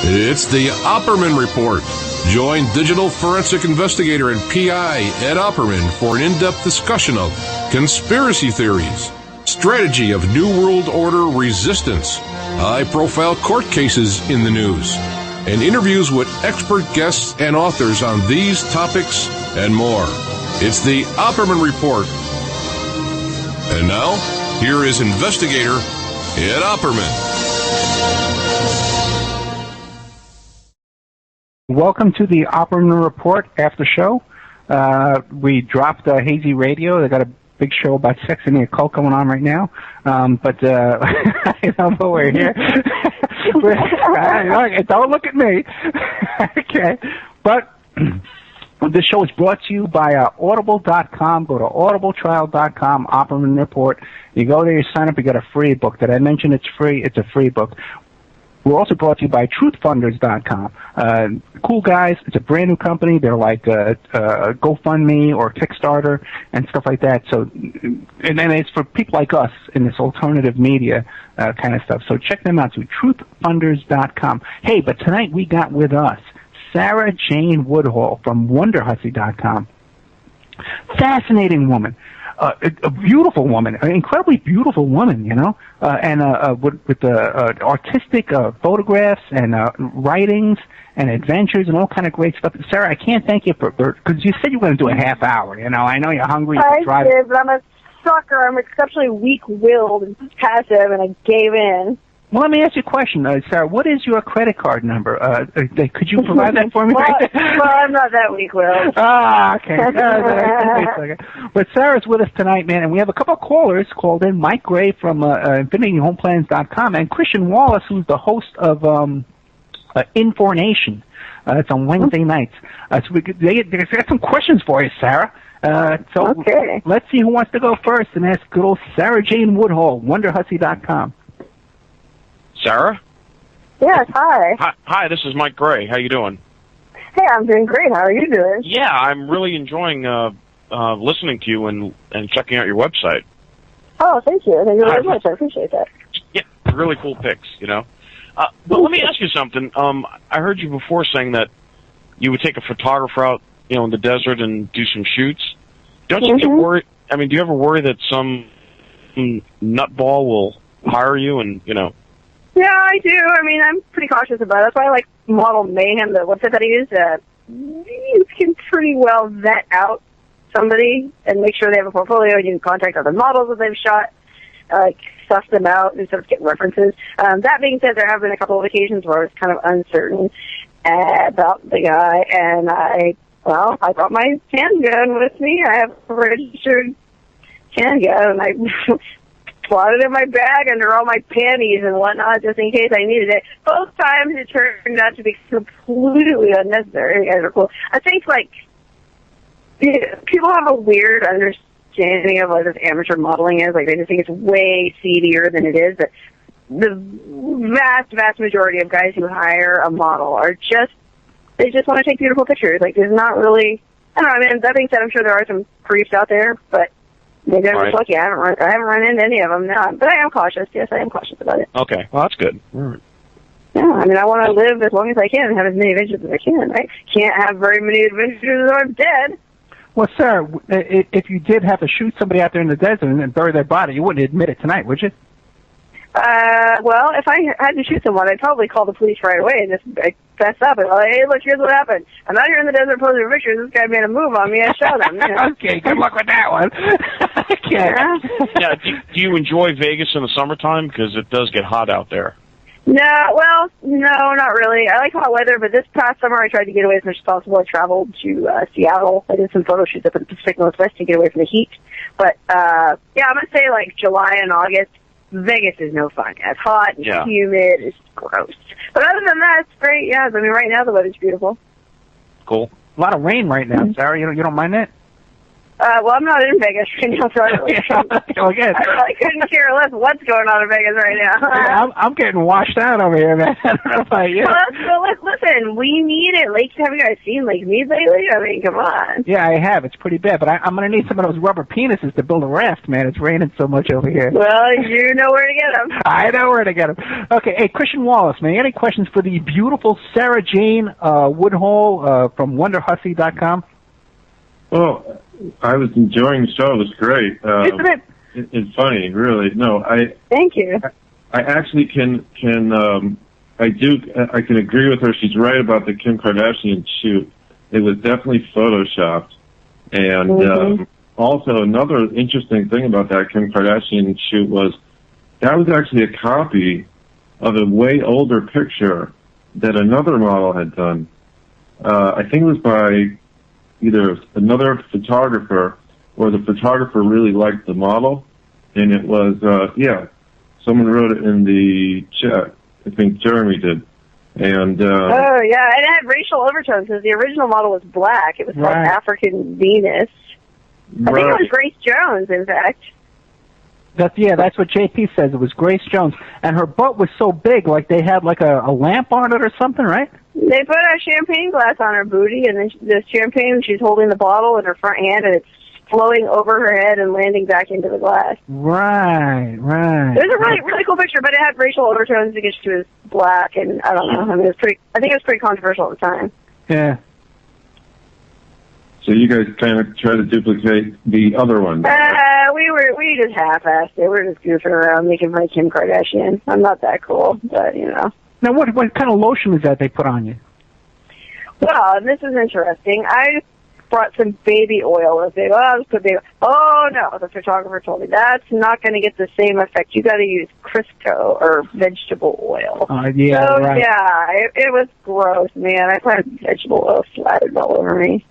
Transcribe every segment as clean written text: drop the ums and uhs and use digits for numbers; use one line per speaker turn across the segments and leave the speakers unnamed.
It's the Opperman Report. Join digital forensic investigator and PI Ed Opperman for an in-depth discussion of conspiracy theories, strategy of New World Order resistance, high-profile court cases in the news, and interviews with expert guests and authors on these topics and more. It's the Opperman Report. And now, here is investigator Ed Opperman.
Welcome to the Opperman Report Aftershow. We dropped Hazy Radio. They got a big show about sex and the occult going on right now. But we're here. Don't look at me. Okay. But this show is brought to you by Audible.com. Go to audibletrial.com, Opperman Report. You go there, you sign up, you get a free book. Did I mention it's free? It's a free book. We're also brought to you by truthfunders.com. Cool guys. It's a brand new company. They're like GoFundMe or Kickstarter and stuff like that. So, and then it's for people like us in this alternative media kind of stuff. So check them out too. Truthfunders.com. Hey, but tonight we got with us Sara Jane Woodall from WonderHussy.com. Fascinating woman. A beautiful woman, an incredibly beautiful woman, you know, and with artistic photographs and writings and adventures and all kind of great stuff. Sarah, I can't thank you for because you said you were going to do a half hour. You know, I know you're hungry.
I did, but I'm a sucker. I'm exceptionally weak-willed and passive, and I gave in.
Well, let me ask you a question, Sarah. What is your credit card number? Could you provide that for me?
Well, I'm not that weak-willed.
Ah, okay. But Sarah's with us tonight, man, and we have a couple of callers called in. Mike Gray from InfinityHomeplans.com and Christian Wallace, who's the host of Infornation. It's on Wednesday nights. So they got some questions for you, Sarah.
Okay.
Let's see who wants to go first and ask good old Sara Jane Woodall, WonderHussy.com.
Sarah?
Yes, hi.
Hi, this is Mike Gray. How you doing?
Hey, I'm doing great. How are you doing?
Yeah, I'm really enjoying listening to you and checking out your website.
Oh, thank you. Thank you very much. I appreciate that.
Yeah, really cool pics, you know. But let me ask you something. I heard you before saying that you would take a photographer out, you know, in the desert and do some shoots. Don't you get worried? I mean, do you ever worry that some nutball will hire you and, you know?
Yeah, I do. I mean, I'm pretty cautious about it. That's why I like Model Mayhem, the website that I use. You can pretty well vet out somebody and make sure they have a portfolio, and you can contact other models that they've shot, suss them out, and sort of get references. That being said, there have been a couple of occasions where I was kind of uncertain about the guy, and I brought my handgun with me. I have a registered handgun, and I slotted in my bag under all my panties and whatnot just in case I needed it. Both times it turned out to be completely unnecessary. You guys are cool. I think, people have a weird understanding of what this amateur modeling is. Like, they just think it's way seedier than it is. But the vast majority of guys who hire a model are they just want to take beautiful pictures. Like, there's not really, I don't know, I mean, that being said, I'm sure there are some creeps out there, but maybe I'm just lucky. I haven't run into any of them now, but I am cautious. Yes, I am cautious about it.
Okay, well, that's good. Right.
Yeah, I mean, I want to live as long as I can and have as many adventures as I can. I can't have very many adventures or I'm dead.
Well, Sarah, if you did have to shoot somebody out there in the desert and bury their body, you wouldn't admit it tonight, would you?
Well, if I had to shoot someone, I'd probably call the police right away and just fess up and hey, look, here's what happened. I'm out here in the desert posing for pictures. This guy made a move on me. I shot him. You know?
Okay, good luck with that one.
Yeah, do you enjoy Vegas in the summertime? Because it does get hot out there.
No, not really. I like hot weather, but this past summer I tried to get away as much as possible. I traveled to Seattle. I did some photo shoots up in the Pacific Northwest to get away from the heat. But, I'm going to say like July and August, Vegas is no fun. It's hot, it's humid, it's gross. But other than that, it's great, yeah. I mean, right now the weather's beautiful.
Cool.
A lot of rain right now, Sarah. You don't mind that?
Well, I'm not in Vegas right now, so I really couldn't care less what's going on in Vegas right now.
I'm getting washed out over here, man. I don't know about you.
Well, listen, we need it. Have you guys seen Lake Mead lately? I mean, come on.
Yeah, I have. It's pretty bad, but I'm going to need some of those rubber penises to build a raft, man. It's raining so much over here.
Well, you know where to get them.
I know where to get them. Okay, hey, Christian Wallace, man, any questions for the beautiful Sara Jane Woodall from WonderHussy.com?
Well, I was enjoying the show. It was great.
Isn't it?
It's funny, really. No,
Thank you.
I actually can I can agree with her. She's right about the Kim Kardashian shoot. It was definitely photoshopped. And also another interesting thing about that Kim Kardashian shoot was that was actually a copy of a way older picture that another model had done. I think it was by either another photographer or the photographer really liked the model, and it was, someone wrote it in the chat. I think Jeremy did. And
oh, yeah, and it had racial overtones because the original model was black. It was called African Venus. I think it was Grace Jones, in fact.
That's what JP says. It was Grace Jones. And her butt was so big, like they had like a lamp on it or something, right?
They put a champagne glass on her booty, and then the champagne, she's holding the bottle in her front hand, and it's flowing over her head and landing back into the glass.
Right.
It was a really, really cool picture, but it had racial overtones because she was black, and I don't know. I mean, I think it was pretty controversial at the time.
Yeah.
So you guys kind of try to duplicate the other one?
We just half-assed it. We're just goofing around making my Kim Kardashian. I'm not that cool, but, you know.
Now, what kind of lotion is that they put on you?
Well, this is interesting. I brought some baby oil. I'll just put baby oil. Oh, no, the photographer told me that's not going to get the same effect. You got to use Crisco or vegetable oil.
Right.
Yeah, it was gross, man. I had vegetable oil slathered all over me.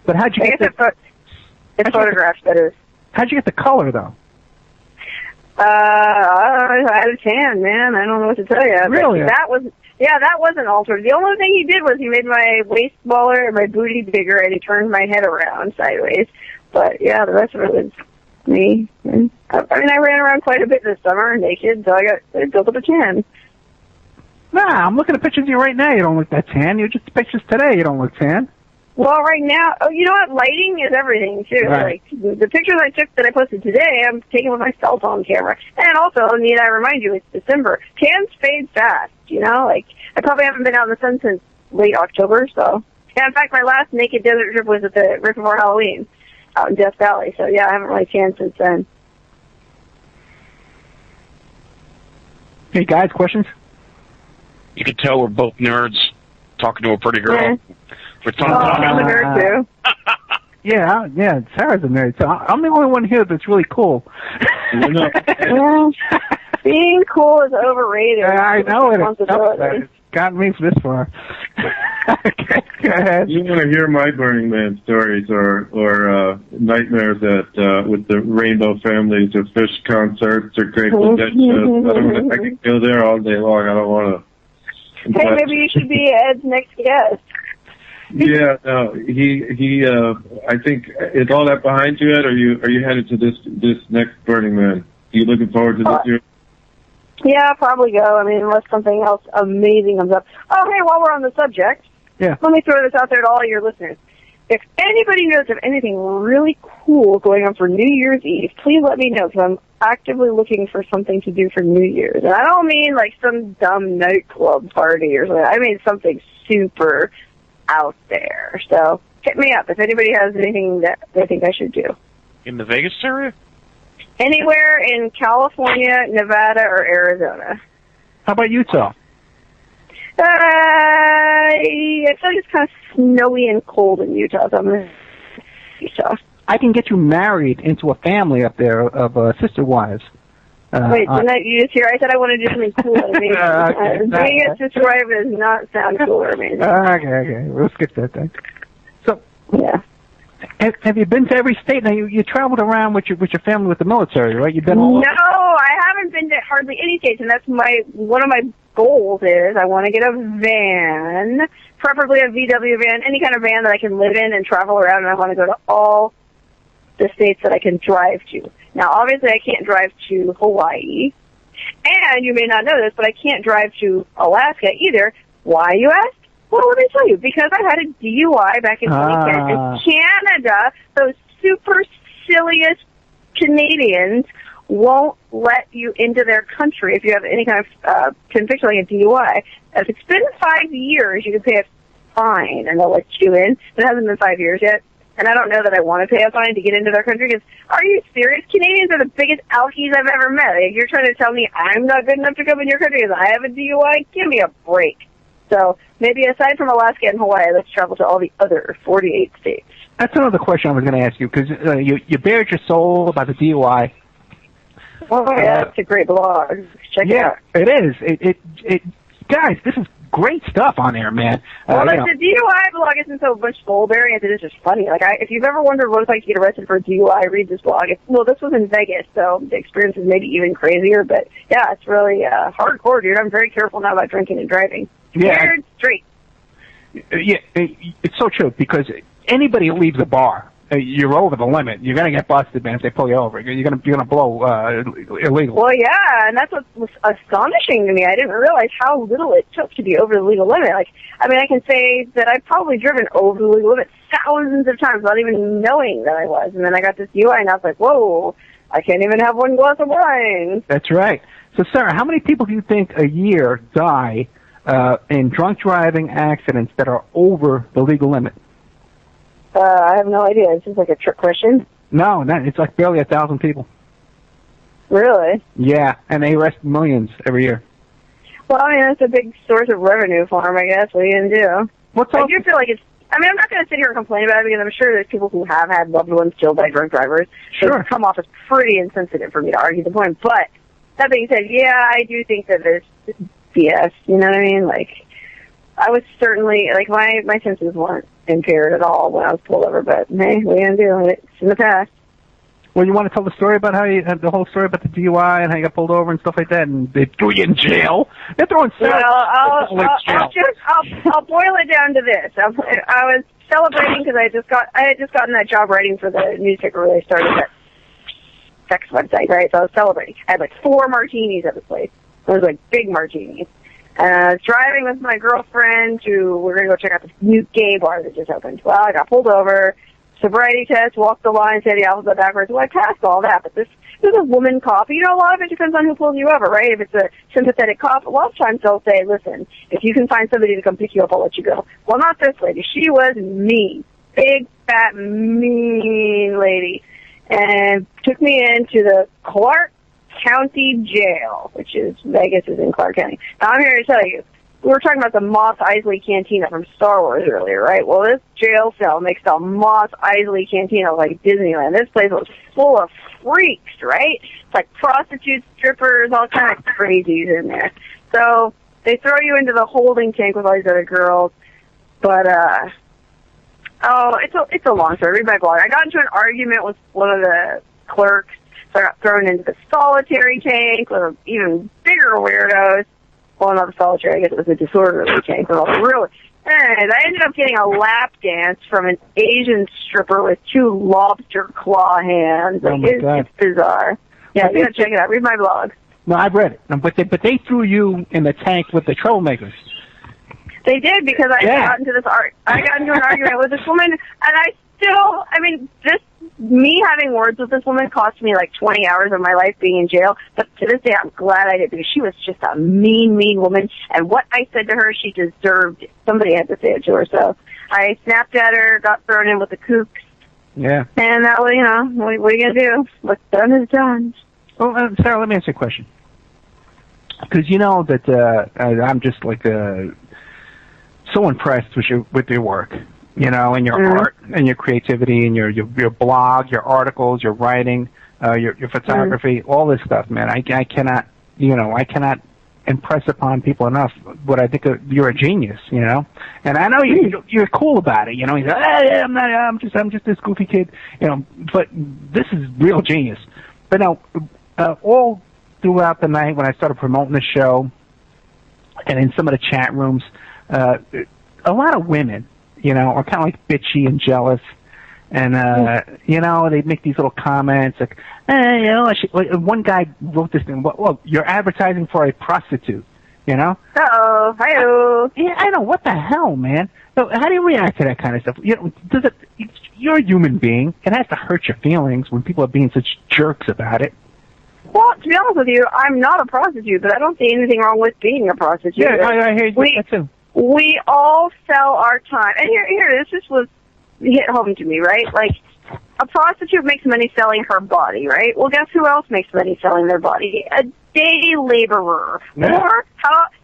But how'd you get
it photographs better.
How'd you get the color, though?
I had a tan, man. I don't know what to tell you.
Really?
That wasn't altered. The only thing he did was he made my waist smaller and my booty bigger, and he turned my head around sideways. But, yeah, the rest of it was me. And, I ran around quite a bit this summer naked, so I built up a tan.
Nah, I'm looking at pictures of you right now. You don't look that tan. You're just pictures today. You don't look tan.
Well, right now, you know what? Lighting is everything, too.
Right.
Like, the pictures I took that I posted today, I'm taking with my cell phone camera. And also, need I remind you, it's December. Tans fade fast, you know? Like, I probably haven't been out in the sun since late October, so. Yeah, in fact, my last naked desert trip was at the right before Halloween out in Death Valley. So, yeah, I haven't really tanned since then.
Hey, guys, questions?
You can tell we're both nerds talking to a pretty girl.
Yeah. I'm a nerd, too.
Yeah, Sarah's a nerd, so I'm the only one here that's really cool.
Well, being cool is overrated.
I know it. It's gotten me this far. Okay, go ahead.
You want to hear my Burning Man stories or nightmares with the Rainbow families or Fish concerts or Grateful Dead shows? I could go there all day long. I don't want to.
Hey, maybe you should be Ed's next guest.
Yeah, no, he. I think is all that behind you, Ed? Are you headed to this next Burning Man? Are you looking forward to this year?
Yeah, I'll probably go. I mean, unless something else amazing comes up. Oh, hey, while we're on the subject, let me throw this out there to all your listeners. If anybody knows of anything really cool going on for New Year's Eve, please let me know, because I'm actively looking for something to do for New Year's. And I don't mean like some dumb nightclub party or something. I mean something super out there. So hit me up if anybody has anything that they think I should do.
In the Vegas area?
Anywhere in California, Nevada, or Arizona.
How about Utah?
I feel like it's kind of snowy and cold in Utah, so I'm going to Utah.
I can get you married into a family up there of sister wives.
Wait, didn't you just hear? I said I want to do something cool and amazing. Doing it sister wife does not sound cool or amazing.
Okay. We'll skip that thing. So,
yeah.
Have you been to every state? Now, you traveled around with your family with the military, right? You've been all over.
No, I haven't been to hardly any states, and that's one of my goals is I want to get a van, preferably a VW van, any kind of van that I can live in and travel around, and I want to go to all the states that I can drive to. Now, obviously, I can't drive to Hawaii. And you may not know this, but I can't drive to Alaska either. Why, you ask? Well, let me tell you. Because I had a DUI back in 2010 in Canada, those supercilious Canadians won't let you into their country if you have any kind of conviction like a DUI. If it's been 5 years, you can pay a fine, and they'll let you in. It hasn't been 5 years yet. And I don't know that I want to pay a fine to get into their country, because are you serious? Canadians are the biggest alkies I've ever met. Like, you're trying to tell me I'm not good enough to come in your country because I have a DUI? Give me a break. So maybe aside from Alaska and Hawaii, let's travel to all the other 48 states. That's
another question I was going to ask you, because you bared your soul about the DUI.
Oh, yeah, that's a great blog. Check it out.
Yeah, it is. It guys, this is great stuff on there, man.
Well, the DUI blog isn't so much soul-bearing as it is just funny. Like, if you've ever wondered what it's like to get arrested for a DUI, read this blog. Well, this was in Vegas, so the experience is maybe even crazier. But, yeah, it's really hardcore, dude. I'm very careful now about drinking and driving. Scared straight.
Yeah, it's so true, because anybody who leaves a bar, you're over the limit. You're going to get busted, man, if they pull you over. You're going to blow illegal.
Well, yeah, and that's what was astonishing to me. I didn't realize how little it took to be over the legal limit. Like, I mean, I can say that I've probably driven over the legal limit thousands of times without even knowing that I was. And then I got this DUI, and I was like, whoa, I can't even have one glass of wine.
That's right. So, Sarah, how many people do you think a year die in drunk driving accidents that are over the legal limit?
I have no idea. This is like a trick question.
No, it's like barely 1,000 people.
Really?
Yeah, and they arrest millions every year.
Well, I mean, that's a big source of revenue for them, I guess. What are you going to do? I do feel like it's... I mean, I'm not going to sit here and complain about it, because I'm sure there's people who have had loved ones killed by drunk drivers.
Sure.
So it's come off as pretty insensitive for me to argue the point. But that being said, yeah, I do think that there's BS. You know what I mean? Like, I was certainly... Like, my senses weren't impaired at all when I was pulled over, but hey, what are you going to do? It's in the past.
Well, you want to tell the story about how you had the whole story about the DUI and how you got pulled over and stuff like that, and they threw you in jail? They're throwing
Well, I'll boil it down to this. I was celebrating because I had just gotten that job writing for the newspaper where they started that sex website, right? So I was celebrating. I had like 4 martinis at the place. It was like big martinis. And I was driving with my girlfriend we're going to go check out this new gay bar that just opened. Well, I got pulled over, sobriety test, walked the line, said the alphabet backwards. Well, I passed all that, but this is a woman cop. You know, a lot of it depends on who pulls you over, right? If it's a sympathetic cop, a lot of times they'll say, listen, if you can find somebody to come pick you up, I'll let you go. Well, not this lady. She was mean. Big, fat, mean lady. And took me into the Clark County Jail, which is Vegas is in Clark County. Now, I'm here to tell you, we were talking about the Mos Eisley Cantina from Star Wars earlier, right? Well, this jail cell makes the Mos Eisley Cantina like Disneyland. This place was full of freaks, right? It's like prostitutes, strippers, all kind of crazies in there. So they throw you into the holding tank with all these other girls. But, it's a long story. Read my blog. I got into an argument with one of the clerks. So I got thrown into the solitary tank with even bigger weirdos. Well, not the solitary, I guess it was the disorderly tank with all the real... And I ended up getting a lap dance from an Asian stripper with 2 lobster claw hands. Like, it's bizarre. Yeah, you gotta check it out. Read my blog.
No, I've read it. But they threw you in the tank with the troublemakers.
They did, because I got into an argument with this woman, and me having words with this woman cost me like 20 hours of my life being in jail, but to this day I'm glad I did, because she was just a mean, mean woman, and what I said to her, she deserved it. Somebody had to say it to her, so I snapped at her, got thrown in with the kooks.
Yeah.
And that was, what are you going to do? What's done is done.
Well, Sarah, let me ask you a question. Because you know that I'm just like so impressed with your work. And your art and your creativity and your blog, your articles, your writing, your photography, all this stuff, man. I cannot impress upon people enough what I think you're a genius, And I know you're cool about it, He's like, hey, I'm just this goofy kid, But this is real genius. But now, all throughout the night when I started promoting the show, and in some of the chat rooms, a lot of women. Are kind of like bitchy and jealous. And, you know, they make these little comments like, you know, one guy wrote this thing, well, you're advertising for a prostitute, you know?
Uh-oh. Hi-oh.
Yeah, I know. What the hell, man? So how do you react to that kind of stuff? You know, you're a human being. It has to hurt your feelings when people are being such jerks about it.
Well, to be honest with you, I'm not a prostitute, but I don't see anything wrong with being a prostitute.
Yeah, I hear that too.
We all sell our time. And here, this just was hit home to me, right? Like, a prostitute makes money selling her body, right? Well, guess who else makes money selling their body? A day laborer.
Yeah.
Or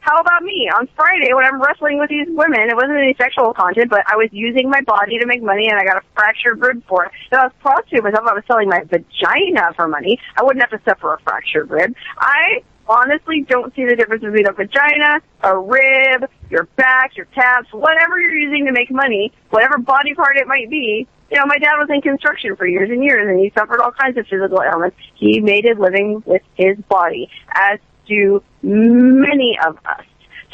how about me? On Friday, when I'm wrestling with these women, it wasn't any sexual content, but I was using my body to make money, and I got a fractured rib for it. So I was prostituting myself. I was selling my vagina for money. I wouldn't have to suffer a fractured rib. I honestly don't see the difference between a vagina, a rib, your back, your tabs, whatever you're using to make money, whatever body part it might be. You know, my dad was in construction for years and years, and he suffered all kinds of physical ailments. He made a living with his body, as do many of us.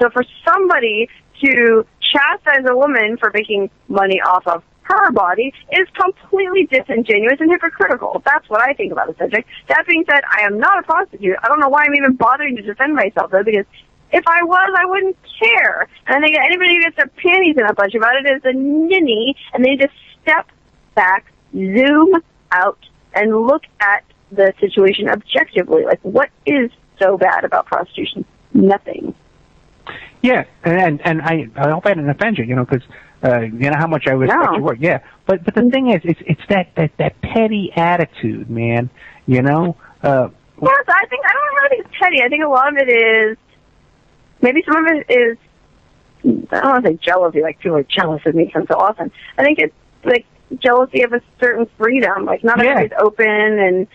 So for somebody to chastise a woman for making money off of her body is completely disingenuous and hypocritical. That's what I think about the subject. That being said, I am not a prostitute. I don't know why I'm even bothering to defend myself, though, because if I was, I wouldn't care. And I think anybody who gets their panties in a bunch about it is a ninny, and they just step back, zoom out, and look at the situation objectively. Like, what is so bad about prostitution? Nothing.
Yeah, and I hope I didn't offend you, you know, because you know how much I respect your work. Yeah, but the thing is, it's that petty attitude, man. You know.
Yes, I don't really think it's petty. I think a lot of it is, maybe some of it is, I don't want to say jealousy, like people are jealous of me because I'm so awesome. I think it's like jealousy of a certain freedom. Like, not everybody's open and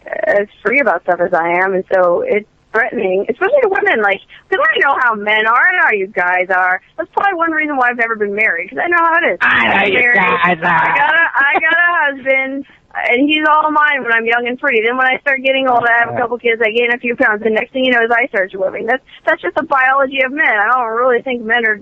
as free about stuff as I am, and so it's threatening, especially to women. Like, because I know how men are, I know how you guys are. That's probably one reason why I've never been married, because I know how it is.
I know you guys are.
I got a husband, and he's all mine when I'm young and pretty. Then when I start getting old, I have a couple kids, I gain a few pounds. The next thing you know is I start swimming. That's just the biology of men. I don't really think men are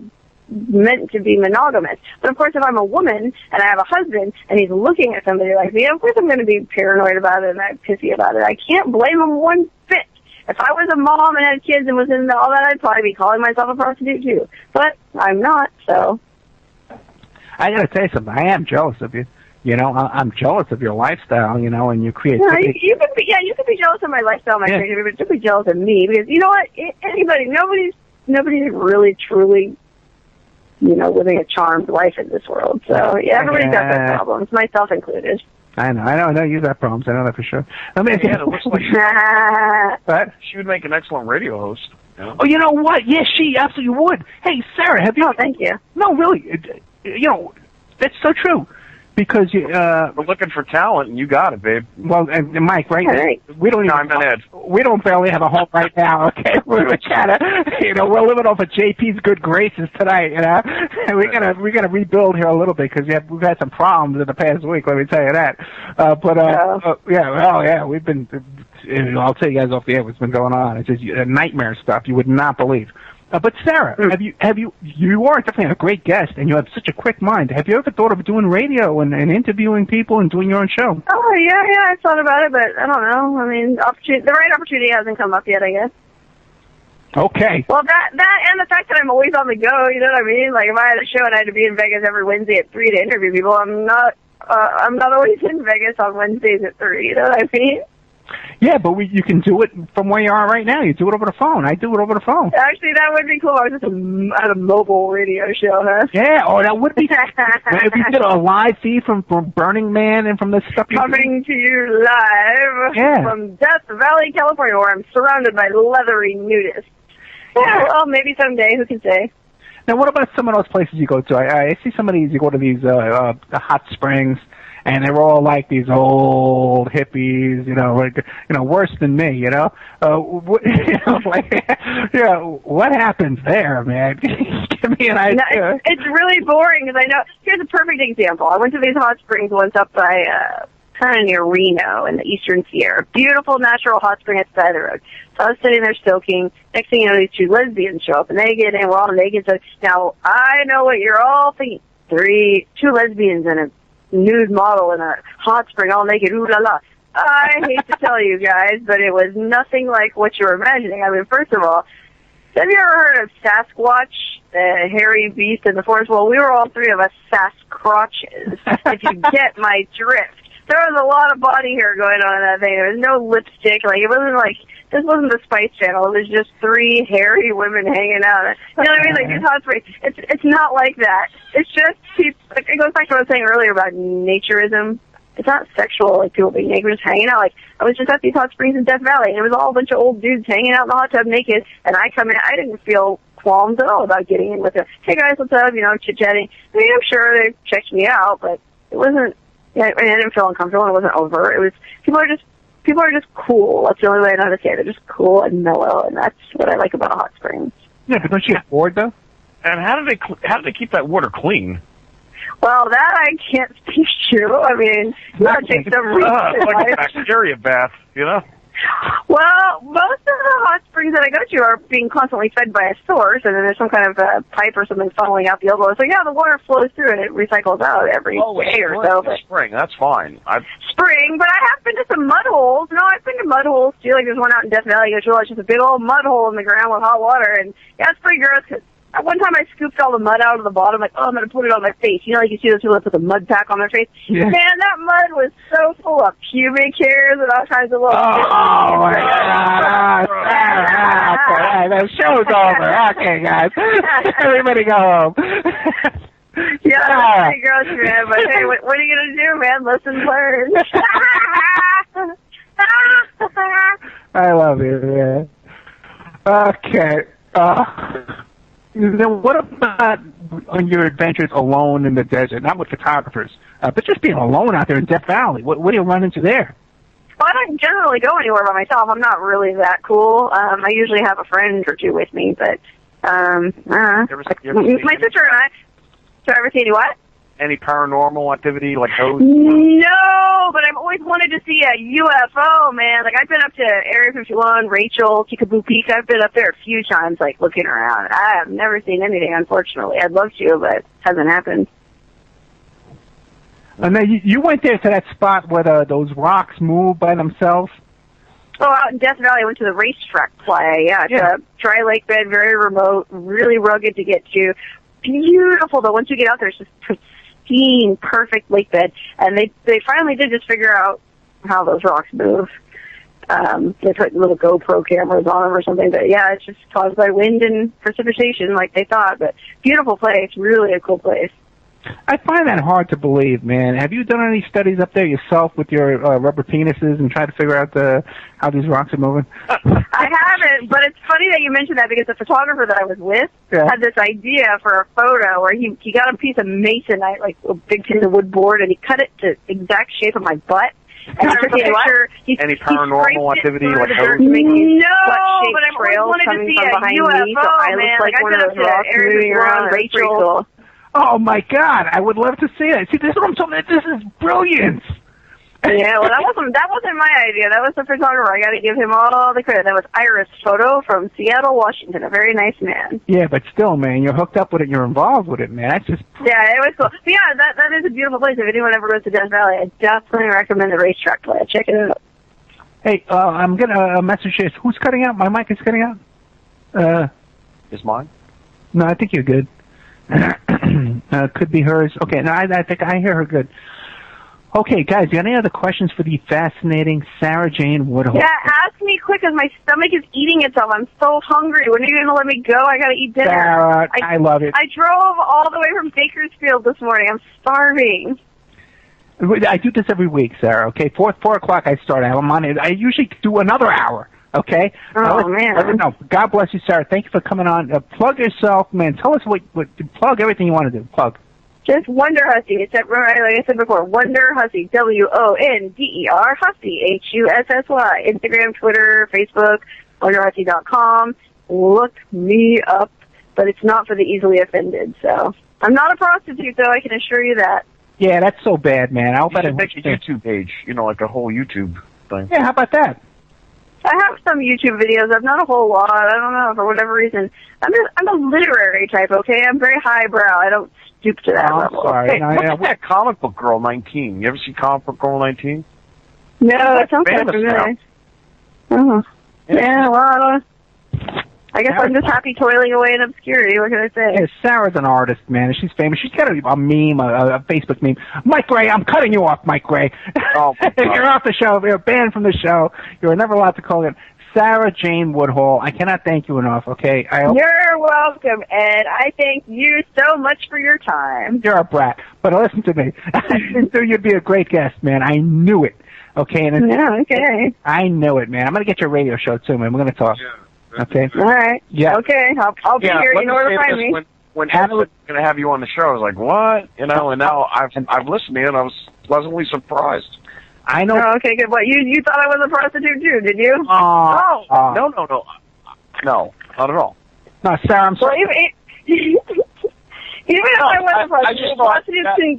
meant to be monogamous. But of course, if I'm a woman and I have a husband and he's looking at somebody like me, of course I'm going to be paranoid about it and I'm pissy about it. I can't blame him one bit. If I was a mom and had kids and was into all that, I'd probably be calling myself a prostitute too. But I'm not, so.
I got to tell you something. I am jealous of you. You know, I'm jealous of your lifestyle, you know, and your creativity.
You could be jealous of my lifestyle, my creativity, but don't be jealous of me, because you know what? Nobody's really, truly, you know, living a charmed life in this world. So, yeah, everybody's got their problems, myself included. I
know you got problems. I know that for sure.
I mean, it looks like
what?
She would make an excellent radio host. You know?
Oh, you know what? Yes, she absolutely would. Hey, Sarah, have you?
Oh, thank you.
No, really, you know, that's so true. Because
we're looking for talent, and you got it, babe.
Well, and Mike, right? We don't even.
Ed.
We don't barely have a home right now. Okay, we're trying to, you know, we're living off of JP's good graces tonight. You know, and we're gonna rebuild here a little bit because we've had some problems in the past week. Let me tell you that. We've been. I'll tell you guys off the air what's been going on. It's just nightmare stuff you would not believe. But Sarah, you are definitely a great guest, and you have such a quick mind. Have you ever thought of doing radio and interviewing people and doing your own show?
Oh, yeah, I thought about it, but I don't know. I mean, the right opportunity hasn't come up yet, I guess.
Okay.
Well, that and the fact that I'm always on the go, you know what I mean? Like, if I had a show and I had to be in Vegas every Wednesday at 3 to interview people, I'm not always in Vegas on Wednesdays at 3, you know what I mean?
Yeah, but you can do it from where you are right now. You do it over the phone. I do it over the phone.
Actually, that would be cool. I was just at a mobile radio show, huh?
Yeah, that would be. If you did a live feed from Burning Man and from the stuff.
Coming to you live from Death Valley, California, where I'm surrounded by leathery nudists. Yeah, well, maybe someday. Who can say?
Now, what about some of those places you go to? I see some of these. You go to these the hot springs. And they're all like these old hippies, you know, worse than me, you know. What happens there, man? Give me an idea.
No, it's really boring because I know. Here's a perfect example. I went to these hot springs once up by kind of near Reno in the Eastern Sierra. Beautiful natural hot spring at the side of the road. So I was sitting there soaking. Next thing you know, these 2 lesbians show up and they get in. We're all naked. So now I know what you're all thinking. 2 lesbians and a nude model in a hot spring, all naked, ooh la la. I hate to tell you guys, but it was nothing like what you were imagining. I mean, first of all, have you ever heard of Sasquatch, the hairy beast in the forest? Well, we were all three of us Sasquatches, if you get my drift. There was a lot of body hair going on in that thing. There was no lipstick. Like, it wasn't like, this wasn't the Spice Channel. It was just three hairy women hanging out. You know what I mean? Like, these hot springs. It's not like that. It's just, like, it goes back to what I was saying earlier about naturism. It's not sexual, like people being naked, just hanging out. Like, I was just at these hot springs in Death Valley, and it was all a bunch of old dudes hanging out in the hot tub naked, and I come in, I didn't feel qualms at all about getting in with it. Hey guys, what's up? You know, chit-chatting. I mean, I'm sure they checked me out, but it wasn't, I mean, I didn't feel uncomfortable, and it wasn't overt. It was, people are just cool. That's the only way I know how to say it. They're just cool and mellow, and that's what I like about hot springs.
Yeah, but don't you get bored, though?
And how do they keep that water clean?
Well, that I can't speak to. I mean, you gotta take some research.
It's like a bacteria bath, you know?
Well, most of the hot springs that I go to are being constantly fed by a source, and then there's some kind of a pipe or something funneling out the elbow. So, yeah, the water flows through, and it recycles out every day or so. But
Spring, that's fine.
Spring, but I have been to some mud holes. No, I've been to mud holes, too. Like, there's one out in Death Valley. It's just a big old mud hole in the ground with hot water, and, yeah, it's pretty gross, because at one time I scooped all the mud out of the bottom, like, oh, I'm going to put it on my face. You know, like you see those people that put the mud pack on their face? Yeah. Man, that mud was so full of pubic hairs and all kinds of little...
Oh, my God. Okay, the show's over. Okay, guys. Everybody go home.
Yeah, that's pretty gross, man. But, hey, what are you going to do, man? Listen, learn.
I love you, man. Okay. Then what about on your adventures alone in the desert? Not with photographers, but just being alone out there in Death Valley. What do you run into there?
Well, I don't generally go anywhere by myself. I'm not really that cool. I usually have a friend or two with me, but my sister and I. So ever seen what?
Any paranormal activity like those?
No, but I've always wanted to see a UFO, man. Like, I've been up to Area 51, Rachel, Kickapoo Peak. I've been up there a few times, like, looking around. I have never seen anything, unfortunately. I'd love to, but it hasn't happened.
And then you went there to that spot where those rocks move by themselves?
Oh, out in Death Valley, I went to the racetrack play. Yeah, it's a dry lake bed, very remote, really rugged to get to. Beautiful, though. Once you get out there, it's just pristine, perfect lake bed. And they finally did just figure out how those rocks move. They put little GoPro cameras on them or something. But, yeah, it's just caused by wind and precipitation like they thought. But beautiful place, really a cool place.
I find that hard to believe, man. Have you done any studies up there yourself with your rubber penises and tried to figure out how these rocks are moving?
I haven't, but it's funny that you mentioned that because the photographer that I was with had this idea for a photo where he got a piece of masonite, like a big piece of wood board, and he cut it to exact shape of my butt. And he took a picture.
Any paranormal activity like those?
No, but I've always wanted to see a UFO, man. Like, I've been up to Area 51, Rachel.
Oh, my God. I would love to see it. See, this is what I'm talking about. This is brilliant.
Yeah, well, that wasn't my idea. That was the photographer. I got to give him all the credit. That was Iris Photo from Seattle, Washington. A very nice man.
Yeah, but still, man, you're hooked up with it. You're involved with it, man. That's just...
Yeah, it was cool. But yeah, that is a beautiful place. If anyone ever goes to Death Valley, I definitely recommend the racetrack play. Check it out.
Hey, I'm going to message this. Who's cutting out? My mic is cutting out?
Is mine?
No, I think you're good. Could be hers. Okay, no, I think I hear her good. Okay, guys, you got any other questions for the fascinating Sara Jane Woodall?
Yeah, ask me quick because my stomach is eating itself. I'm so hungry. When are you going to let me go? I got to eat dinner.
Sarah, I love it.
I drove all the way from Bakersfield this morning. I'm starving.
I do this every week, Sarah, okay? 4 o'clock I start. I'm on it. I usually do another hour. Okay.
Oh, man.
No, God bless you, Sarah. Thank you for coming on. Plug yourself, man. Tell us what plug everything you want to do. Plug.
Just Wonder Hussy. It's like I said before, Wonder Hussy. WONDER Hussy. HUSSY. Instagram, Twitter, Facebook, WonderHussy.com. Look me up, but it's not for the easily offended. So I'm not a prostitute, though. I can assure you that.
Yeah, that's so bad, man. I'll bet
it make a YouTube page. You know, like a whole YouTube thing.
Yeah, how about that?
I have some YouTube videos up, not a whole lot. I don't know, for whatever reason. I'm a literary type, okay? I'm very highbrow. I don't stoop to that level.
Sorry.
Hey, look at that Comic Book Girl 19. You ever see Comic Book Girl 19?
No, that sounds kind of familiar. Oh. Yeah, well, I guess I'm just happy toiling away in obscurity. What can I say?
Yeah, Sarah's an artist, man. She's famous. She's got a meme, a Facebook meme. Mike Gray, I'm cutting you off, Mike Gray.
Oh,
you're off the show. You're banned from the show. You're never allowed to call it. Sarah Jane Woodall, I cannot thank you enough, okay?
You're welcome, Ed. I thank you so much for your time.
You're a brat. But listen to me. I knew you'd be a great guest, man. I knew it. Okay?
Yeah, okay.
I knew it, man. I'm going to get your radio show, too, man. We're going to talk.
Yeah.
Okay?
All right.
Yeah.
Okay, I'll be here. You know where to find me.
When Ed was going to have you on the show, I was like, what? You know, and now I've listened to it, and I was pleasantly surprised.
I know.
Oh, okay, good. What, you thought I was a prostitute, too, did you?
No, not at all.
No, Sarah, I'm sorry.
Well, even if I was a prostitute, prostitutes can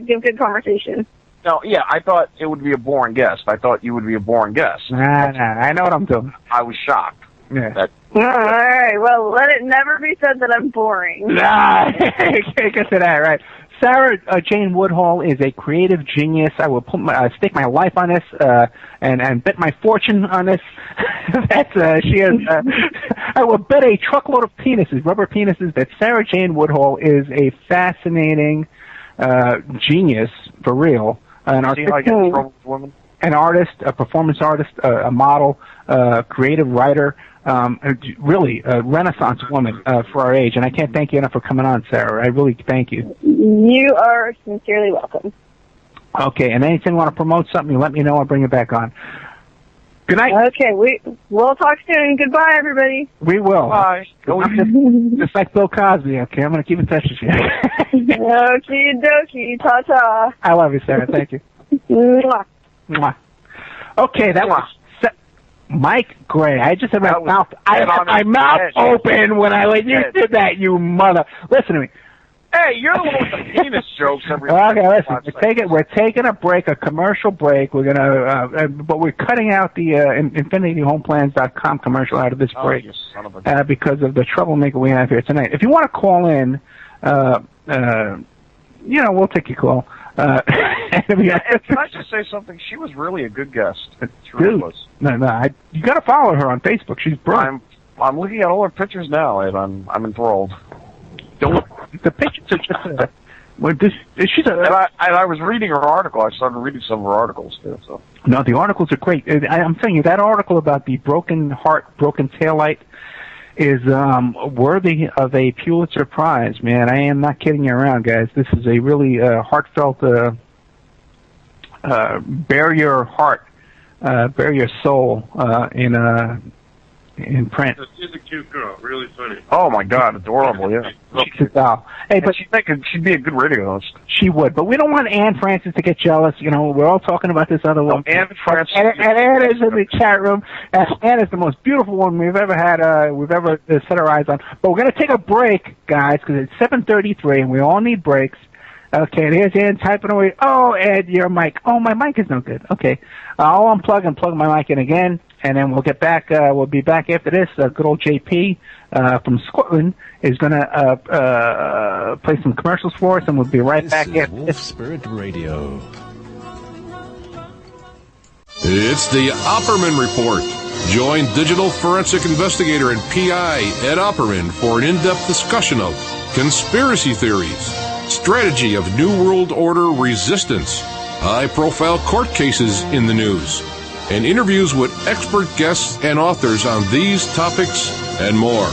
give good conversation.
No, yeah, I thought it would be a boring guest. I thought you would be a boring guest.
Nah, I know what I'm doing.
I was shocked.
Yeah.
All right, well, let it never be said that I'm boring.
Nah, can't get to that, right? Sara Jane Woodall is a creative genius. I will stake my life on this and bet my fortune on this. She has. I will bet a truckload of penises, rubber penises, that Sara Jane Woodall is a fascinating genius for real.
See how I get in trouble with women?
An artist, a performance artist, a model, creative writer. Really a renaissance woman for our age, and I can't thank you enough for coming on, Sarah. I really thank you.
You are sincerely welcome.
Okay, and anything you want to promote something, you let me know. I'll bring it back on. Good night.
Okay, we'll talk soon. Goodbye, everybody.
We will.
Bye.
Just like Bill Cosby, okay? I'm going to keep in touch with you.
Okie dokie. Ta-ta.
I love you, Sarah. Thank you.
Mwah.
Mwah. Okay, that was Mike Gray. I just had my mouth. I had my mouth open when you did that. You mother. Listen to me.
Hey, you're the one with the penis jokes.
Okay, listen. We're taking a break, a commercial break. We're gonna, but we're cutting out the InfinityHomeplans.com commercial out of this break because of the troublemaker we have here tonight. If you want to call in, we'll take your call.
Can I just say something? She was really a good guest. She really was.
No, you got to follow her on Facebook. She's brilliant.
I'm looking at all her pictures now, and I'm enthralled.
The pictures are just.
I was reading her article. I started reading some of her articles too. So.
No, the articles are great. I'm telling you, that article about the broken heart, broken taillight is worthy of a Pulitzer Prize, man. I am not kidding you around, guys. This is a really heartfelt, bare your heart, bare your soul in print.
She's a cute girl, really funny.
Oh my God, adorable! Yeah,
she's a doll. Hey, but
she'd be a good radio host.
She would, but we don't want Anne Francis to get jealous. You know, we're all talking about this other woman.
Anne Francis,
and Anne is in the chat room. Anne is the most beautiful woman we've ever had. We've ever set our eyes on. But we're going to take a break, guys, because it's 7:33, and we all need breaks. Okay, there's Ann typing away. Oh, Ed, your mic. Oh, my mic is no good. Okay, I'll unplug and plug my mic in again, and then we'll get back. We'll be back after this. Good old JP from Scotland is going to play some commercials for us, and we'll be right back after
Wolf Spirit Radio.
It's the Opperman Report. Join digital forensic investigator and PI Ed Opperman for an in-depth discussion of conspiracy theories, strategy of New World Order resistance, high-profile court cases in the news, and interviews with expert guests and authors on these topics and more.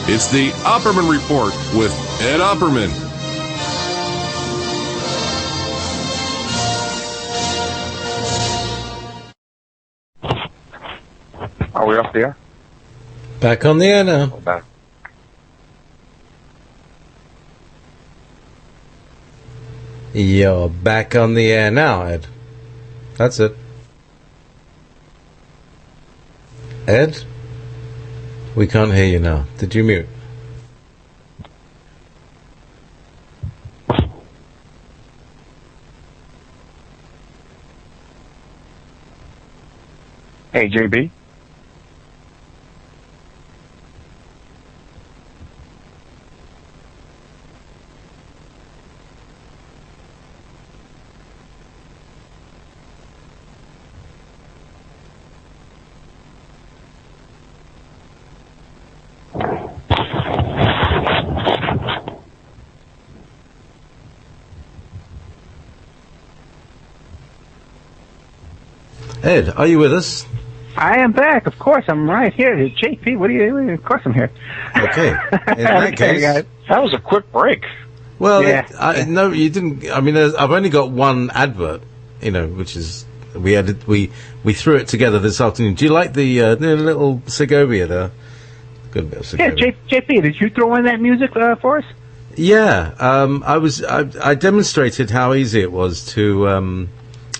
It's the Opperman Report with Ed Opperman.
Are we off the air?
Back on the air now.
We're back.
You're back on the air now, Ed. That's it. Ed? We can't hear you now. Did you mute?
Hey, JB.
Ed, are you with us?
I am back. Of course, I'm right here. JP, what are you doing? Of course, I'm here.
Okay. In that case,
guys.
That was a quick break.
well,
Yeah.
no, you didn't. I mean, I've only got one advert, which is we threw it together this afternoon. Do you like the little Segovia there? Good bit of
Yeah,
Segovia.
JP, did you throw in that music for us?
Yeah, I demonstrated how easy it was to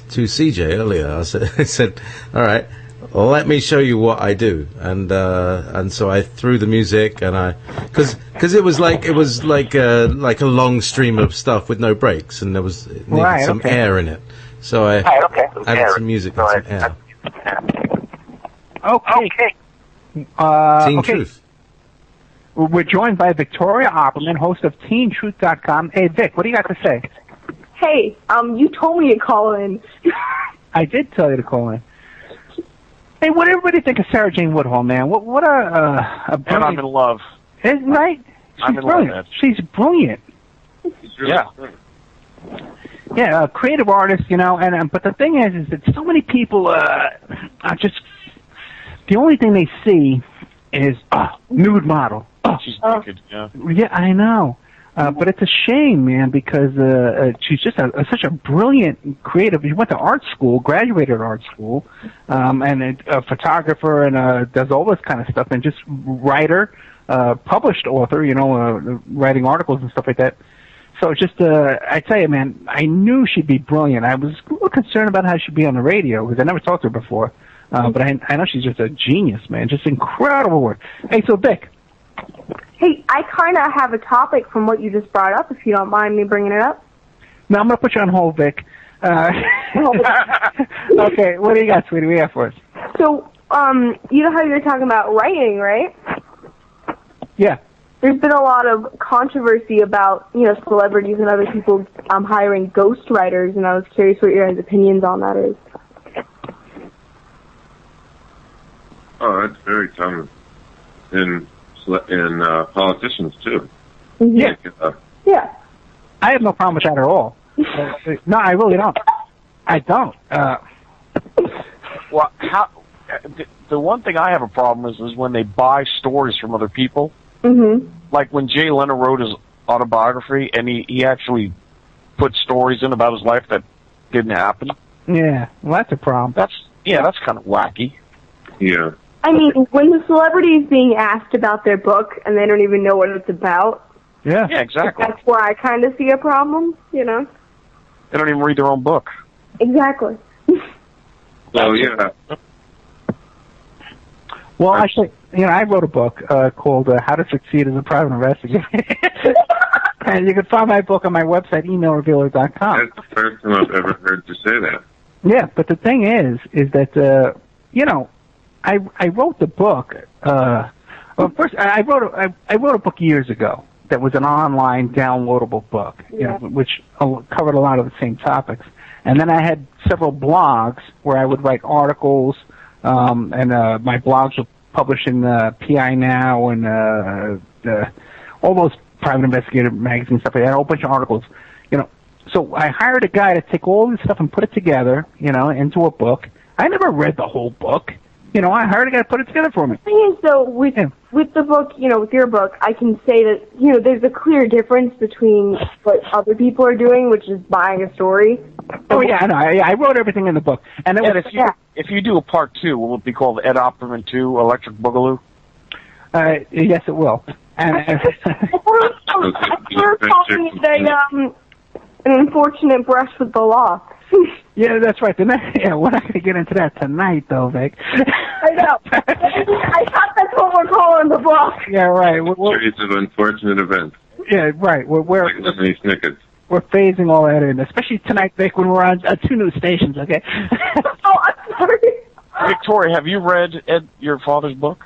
CJ earlier. I said, all right, let me show you what I do, and so I threw the music, and because it was like a long stream of stuff with no breaks, and it needed some air in it, so I added some music and some air.
Okay.
Teen Truth.
We're joined by Victoria Opperman, host of TeenTruth.com. Hey, Vic, what do you got to say?
Hey, you told me to call in.
I did tell you to call in. Hey, what everybody think of Sara Jane Woodall, man? What a
And I'm in love.
Isn't right?
I'm
She's
in love,
brilliant.
man.
She's brilliant.
Yeah.
Yeah, a creative artist, and but the thing is that so many people are just the only thing they see is nude model.
She's naked, yeah.
Yeah, I know. But it's a shame, man, because she's just such a brilliant creative. She went to art school, graduated art school, and a photographer, and does all this kind of stuff, and just writer, published author, writing articles and stuff like that. So it's just, I tell you, man, I knew she'd be brilliant. I was a little concerned about how she'd be on the radio, because I never talked to her before. But I know she's just a genius, man. Just incredible work. Hey, so Vic.
Hey, I kind of have a topic from what you just brought up, if you don't mind me bringing it up.
No, I'm going to put you on hold, Vic. Okay, what do you got, sweetie? What do you got for us?
So, you know how you're talking about writing, right?
Yeah.
There's been a lot of controversy about, celebrities and other people hiring ghostwriters, and I was curious what your guys' opinions on that is.
Oh, that's very common in politicians too.
Yeah.
Yeah.
I have no problem with that at all. No, I really don't. I don't.
Well, the one thing I have a problem is when they buy stories from other people.
Mm-hmm.
Like when Jay Leno wrote his autobiography, and he actually put stories in about his life that didn't happen.
Yeah, well, that's a problem.
That's kind of wacky.
Yeah.
I mean, when the celebrity is being asked about their book and they don't even know what it's about.
Yeah.
Yeah, exactly.
That's where I kind of see a problem,
They don't even read their own book.
Exactly.
Well, yeah.
Well, actually, I wrote a book called How to Succeed as a Private Investigator. And you can find my book on my website, emailrevealer.com.
That's the first time I've ever heard you say that.
Yeah, but the thing is that, I wrote the book. Well, first, I wrote a book years ago that was an online downloadable book, which covered a lot of the same topics. And then I had several blogs where I would write articles, and my blogs were published in PI Now and all those private investigator magazine stuff. I had a whole bunch of articles, So I hired a guy to take all this stuff and put it together, into a book. I never read the whole book. I hired a guy to put it together for me.
The thing is, though, with the book, with your book, I can say that, there's a clear difference between what other people are doing, which is buying a story.
Oh, yeah, I know. I wrote everything in the book. And
if you do a part 2, will it be called Ed Opperman 2, Electric Boogaloo?
Yes, it will. And
We're calling it an unfortunate brush with the law.
Yeah, that's right. We're not going to get into that tonight, though, Vic.
I know. I thought that's what we're calling the book.
Yeah, right.
Series of unfortunate events.
Yeah, right. We're
like Lemony Snicket.
We're phasing all that in, especially tonight, Vic, when we're on 2 new stations, okay?
Oh, I'm sorry.
Victoria, have you read your father's book?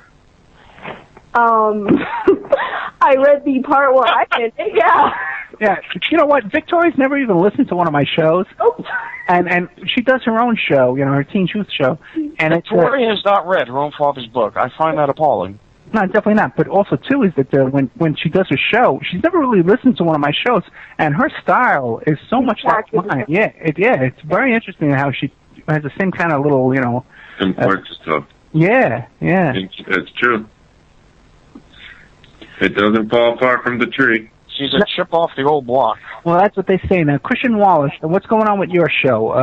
I read the part where I did it, yeah.
Yeah, you know what? Victoria's never even listened to one of my shows, and she does her own show, her teen youth show, and
Victoria has not read her own father's book. I find that appalling.
No, definitely not. But also too is that when she does her show, she's never really listened to one of my shows, and her style is so much like mine. Yeah, it's very interesting how she has the same kind of little,
Important stuff.
Yeah.
It's true. It doesn't fall far from the tree.
She's a chip off the old block.
Well, that's what they say. Now, Christian Wallace, what's going on with your show?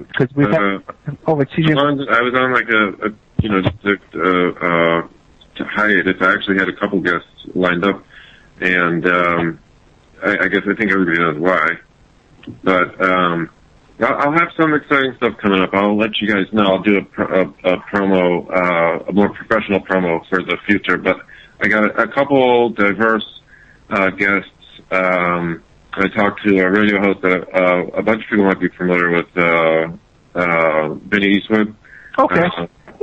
Because we've had over TJ.
I was on like a hiatus. I actually had a couple guests lined up, and I think everybody knows why. But I'll have some exciting stuff coming up. I'll let you guys know. I'll do a promo, a more professional promo for the future. But I got a couple diverse guests. I talked to a radio host that a bunch of people might be familiar with, Vinny Eastwood.
Okay.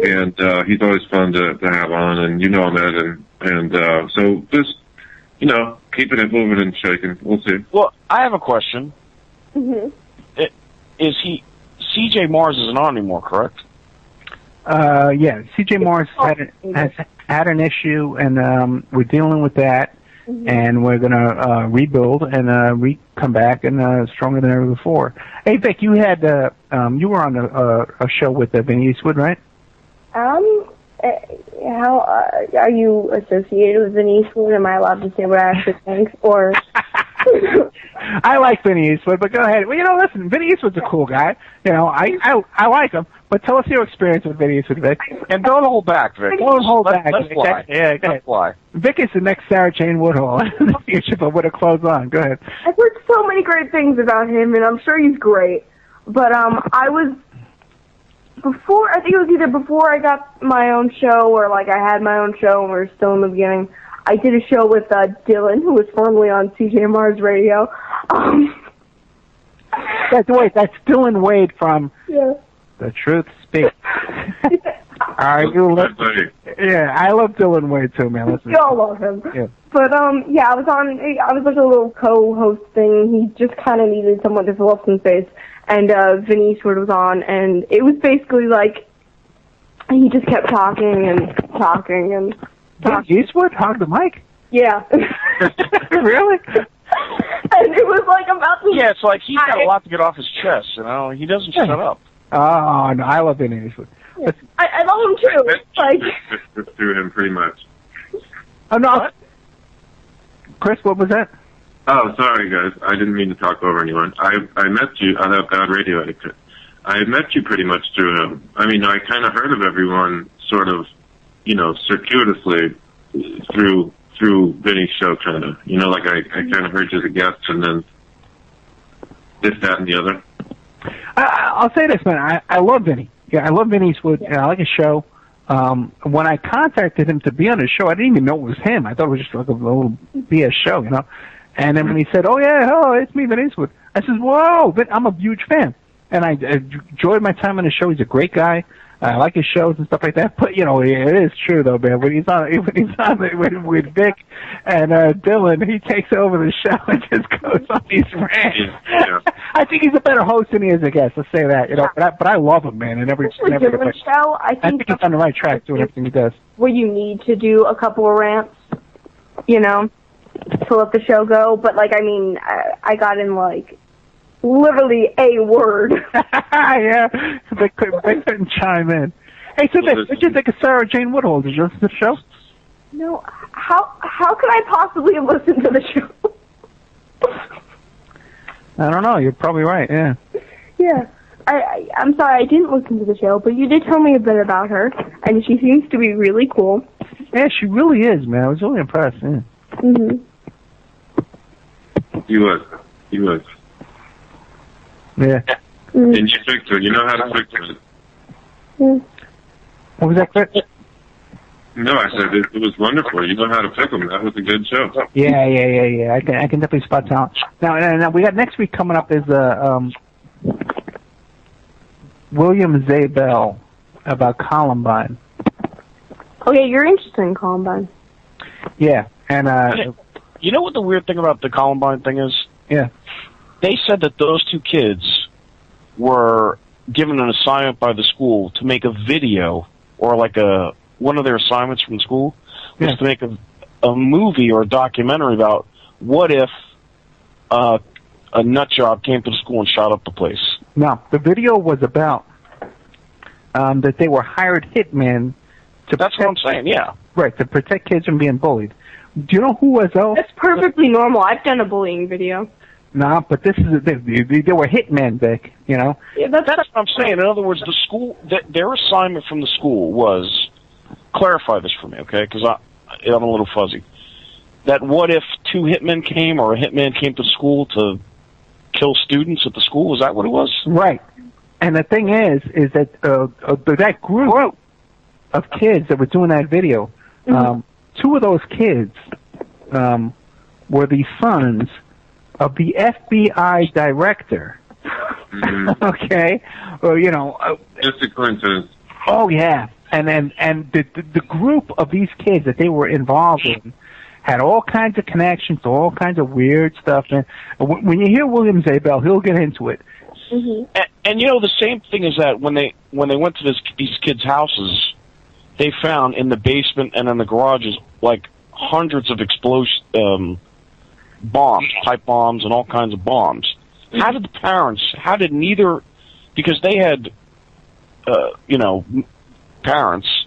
And he's always fun to have on, and him, Ed, and so just, keeping it moving and shaking. We'll see.
Well, I have a question.
Mm-hmm.
CJ Mars isn't on anymore, correct?
Yeah, CJ Mars has had an issue, and we're dealing with that. Mm-hmm. And we're gonna rebuild and come back and stronger than ever before. Hey, Vic, you had you were on a show with Vinny Eastwood, right?
How are you associated with Vinny Eastwood? Am I allowed to say what I actually think, or?
I like Vinny Eastwood, but go ahead. Well, listen, Vinny Eastwood's a cool guy. I like him. But tell us your experience with Vinny Eastwood, Vic.
And don't hold back, Vic.
Don't hold back.
Let's fly.
Yeah, go ahead.
Let's fly.
Vic is the next Sara Jane Woodall in the future, but with her clothes on. Go ahead.
I've heard so many great things about him, and I'm sure he's great. But I think it was either before I got my own show or I had my own show and we were still in the beginning. I did a show with Dylan, who was formerly on CJ Mars Radio.
That's Dylan Wade from The Truth Speaks. Are you listening? Yeah, I love Dylan Wade too, man. Listen.
We all love him.
Yeah.
But I was like a little co-host thing. He just kind of needed someone to fill up some space, and Vinny Eastwood was on, and it was basically like he just kept talking and talking and.
Vinny Eastwood hogged the mic?
Yeah.
Really?
And it was about the...
Yeah, it's like he's got a lot to get off his chest, He doesn't shut up.
Oh, no, I love Vinny Eastwood.
Yeah. I love him, too.
Through him, pretty much.
Oh, no. What? Chris, what was that?
Oh, sorry, guys. I didn't mean to talk over anyone. I met you. I have bad radio etiquette. I met you pretty much through him. I mean, I kind of heard of everyone sort of, circuitously through Vinny's show, kind of. I kind of heard you as a guest, and then this, that, and the other.
I'll say this, man. I love Vinny. Yeah, I love Vinny Eastwood, and I like his show. When I contacted him to be on his show, I didn't even know it was him. I thought it was just like a little BS show, And then when he said, "Oh, it's me, Vinny Eastwood," I said, "Whoa, I'm a huge fan." And I enjoyed my time on his show. He's a great guy. I like his shows and stuff like that. But it is true though, man. When he's on with Vic and Dylan, he takes over the show and just goes on these rants. Yeah. I think he's a better host than he is a guest. Let's say that, But I love him, man. And every
show, I think
he's on the right track doing everything he does.
Where you need to do a couple of rants, to let the show go. But I got in literally a word.
Yeah, they couldn't chime in. Hey, so what did you think of Sara Jane Woodall? Did you listen to the show?
No. How could I possibly have listened to the show?
I don't know. You're probably right. Yeah.
Yeah. I'm sorry, I didn't listen to the show, but you did tell me a bit about her, and she seems to be really cool.
Yeah, she really is, man. I was really impressed. Yeah.
Mhm.
He was.
Yeah.
Mm-hmm.
And you fixed it. You know how to fix it.
Mm.
What was that, Chris?
No, I said it was wonderful. You know how to pick them. That was a good show.
Yeah. I can definitely spot talent. Now we got next week coming up is William Zabel. about Columbine.
Okay, you're interested in Columbine.
Yeah, and
you know what the weird thing about the Columbine thing is?
yeah,
They said that those two kids were given an assignment by the school to make a video, or like one of their assignments from school was to make a movie or a documentary about what if a nut job came to the school and shot up the place.
No, the video was about that they were hired hitmen to.
That's what I'm saying. Yeah.
Right, to protect kids from being bullied. Do you know who was else?
That's perfectly normal. I've done a bullying video.
No, but this is they were hitmen, Vic. You know.
Yeah,
that's what I'm saying. In other words, the school, their assignment from the school was, clarify this for me, okay? Because I'm a little fuzzy. That what if two hitmen came, or a hitman came to school to kill students at the school? Is that what it was?
Right. And the thing is that that group of kids that were doing that video, two of those kids were the sons of the FBI director. Okay, well, you know,
just a coincidence.
Oh yeah, and the group of these kids that they were involved in had all kinds of connections to all kinds of weird stuff. And when you hear William Zabel, he'll get into it.
And you know, the same thing is that when they went to these kids' houses, they found in the basement and in the garages like hundreds of bombs, pipe bombs, and all kinds of bombs. How did neither, because they had, parents,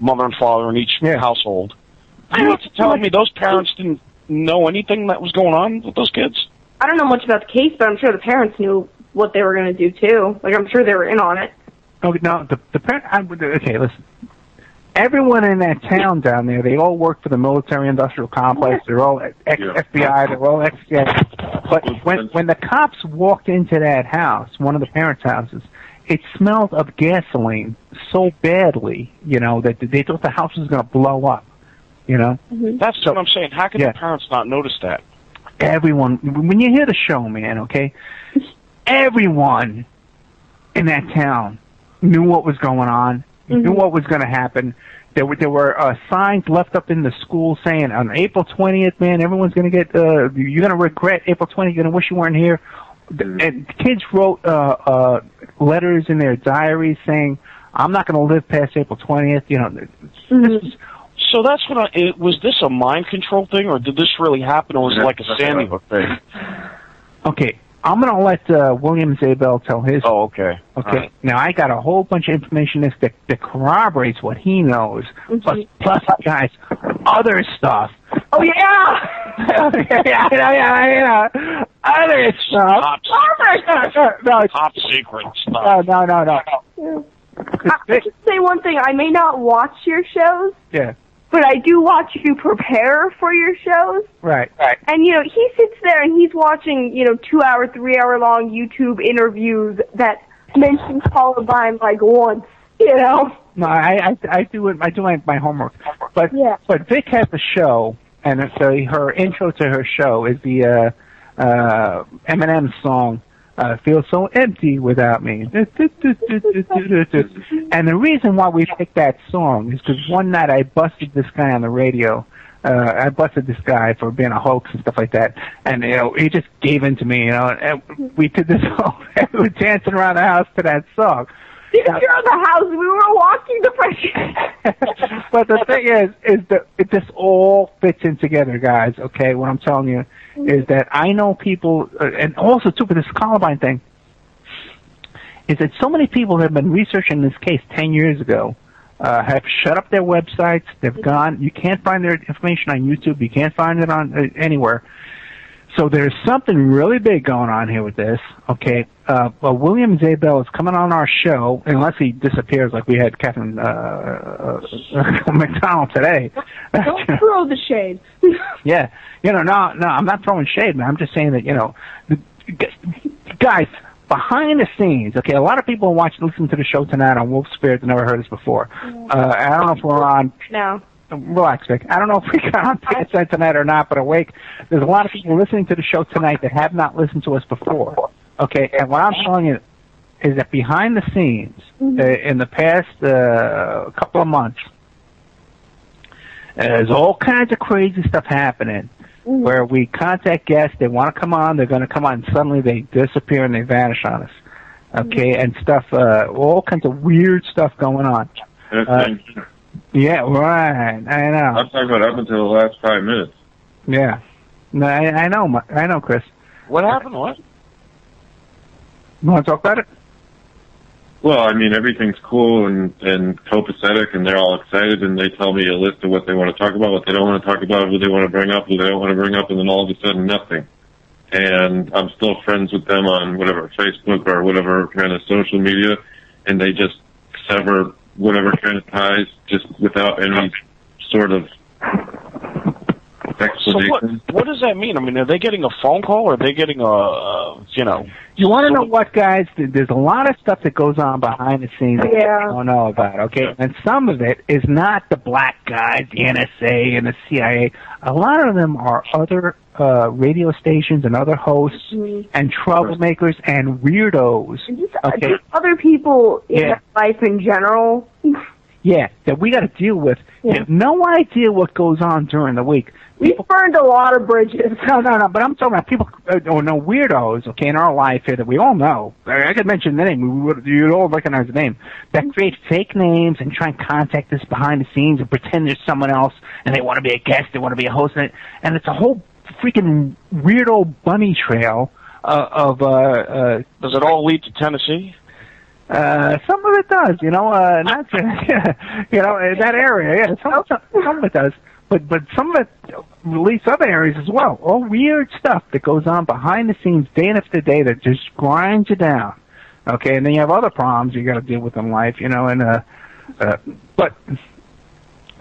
mother and father in each household. You mean to tell me those parents didn't know anything that was going on with those kids?
I don't know much about the case, but I'm sure the parents knew what they were going to do too. Like, I'm sure they were in on it.
Oh no, the parents. Okay, listen. Everyone in that town down there, they all work for the military-industrial complex. They're all FBI. They're all ex-FBI. But when the cops walked into that house, one of the parents' houses, it smelled of gasoline so badly, that they thought the house was going to blow up.
That's what I'm saying. How can the parents not notice that?
Everyone, when you hear the show, man, okay, everyone in that town knew what was going on. Knew what was going to happen. There were signs left up in the school saying on April 20th, man, everyone's going to get, you're going to regret April 20th, you're going to wish you weren't here. And kids wrote letters in their diaries saying, I'm not going to live past April 20th.
So that's what was this a mind control thing, or did this really happen, or was it like a Sandy Hook thing?
Okay. I'm going to let William Zabel tell his.
Oh, okay.
Okay.
Right.
Now, I got a whole bunch of information that corroborates what he knows, plus, guys, other stuff.
Oh, yeah!
yeah. Other stuff.
Top secret stuff.
No.
I'll just say one thing. I may not watch your shows.
Yeah.
But I do watch you prepare for your shows.
Right.
And, he sits there and he's watching, 2-hour, 3-hour-long YouTube interviews that mention Columbine like once, No,
I do it. I do my homework. But Vic has a show, and her intro to her show is the Eminem song, Feel So Empty Without Me. And the reason why we picked that song is because one night I busted this guy on the radio. I busted this guy for being a hoax and stuff like that. And, he just gave in to me, and we did this whole, we were dancing around the house to that song.
You're in the house. We were walking the fresh.
But the thing is that this all fits in together, guys. Okay, what I'm telling you is that I know people, and also too for this Columbine thing, is that so many people have been researching this case 10 years ago, have shut up their websites. They've gone. You can't find their information on YouTube. You can't find it on anywhere. So there's something really big going on here with this, okay? Well, William Zabel is coming on our show, unless he disappears like we had Catherine McDonald today.
Don't throw the shade.
Yeah. No, I'm not throwing shade, man. I'm just saying that, guys, behind the scenes, okay, a lot of people listen to the show tonight on Wolf Spirit that never heard us before. I don't know if we're on...
No.
Relax, Vic. I don't know if we got on PSN tonight or not, but awake. There's a lot of people listening to the show tonight that have not listened to us before. Okay, and what I'm telling you is that behind the scenes, in the past couple of months, there's all kinds of crazy stuff happening where we contact guests, they want to come on, they're going to come on, and suddenly they disappear and they vanish on us. Okay, and stuff, all kinds of weird stuff going on. Yeah, right. I know.
I'm talking about up until the last 5 minutes.
Yeah. No, I know, Chris.
What happened? What?
You want to talk about it?
Well, I mean, everything's cool and copacetic, and they're all excited, and they tell me a list of what they want to talk about, what they don't want to talk about, who they want to bring up, who they don't want to bring up, and then all of a sudden, nothing. And I'm still friends with them on whatever, Facebook or whatever kind of social media, and they just sever whatever kind of ties just without any sort of explanation.
So what does that mean? I mean, are they getting a phone call, or are they getting
You want to know what, guys? There's a lot of stuff that goes on behind the scenes that you don't know about, okay? And some of it is not the black guys, the NSA and the CIA. A lot of them are other radio stations and other hosts and troublemakers and weirdos.
And just other people in life in general.
Yeah, that we got to deal with. You have no idea what goes on during the week.
We've burned a lot of bridges.
No, but I'm talking about people, weirdos, okay, in our life here that we all know. I could mention the name. You'd all recognize the name. That create fake names and try and contact us behind the scenes and pretend there's someone else, and they want to be a guest, they want to be a host, and it's a whole freaking weirdo bunny trail of
Does it all lead to Tennessee?
Some of it does, not that area. Yeah, some of it does, but some of it leads other areas as well. All weird stuff that goes on behind the scenes, day after day, that just grinds you down. Okay, and then you have other problems you got to deal with in life, but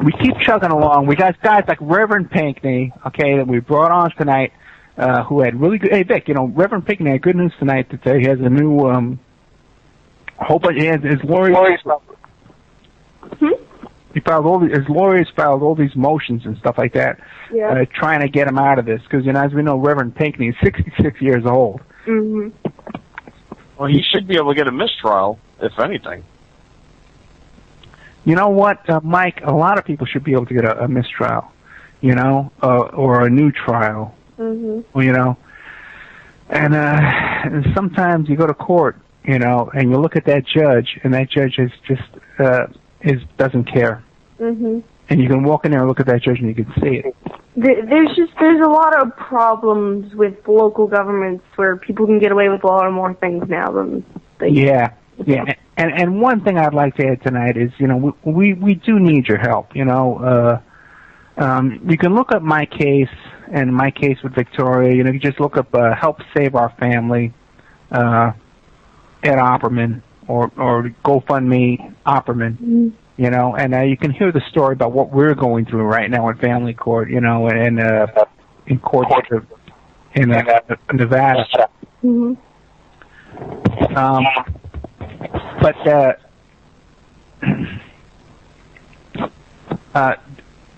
we keep chugging along. We got guys like Reverend Pinckney, okay, that we brought on tonight, who had really good. Hey Vic, Reverend Pinckney had good news tonight that he has a new. His lawyers his lawyers filed all these motions and stuff like that, trying to get him out of this. Because as we know, Reverend Pinckney is 66 years old.
Well, he should be able to get a mistrial, if anything.
You know what, Mike? A lot of people should be able to get a mistrial, or a new trial. Well, and sometimes you go to court. And you look at that judge, and that judge is just doesn't care. And you can walk in there and look at that judge, and you can see it.
There's a lot of problems with local governments where people can get away with a lot of more things now than they. Yeah.
And one thing I'd like to add tonight is, we do need your help. You can look up my case and my case with Victoria. You just look up "Help Save Our Family." At Opperman or GoFundMe Opperman, and you can hear the story about what we're going through right now in family court, and in court in Nevada.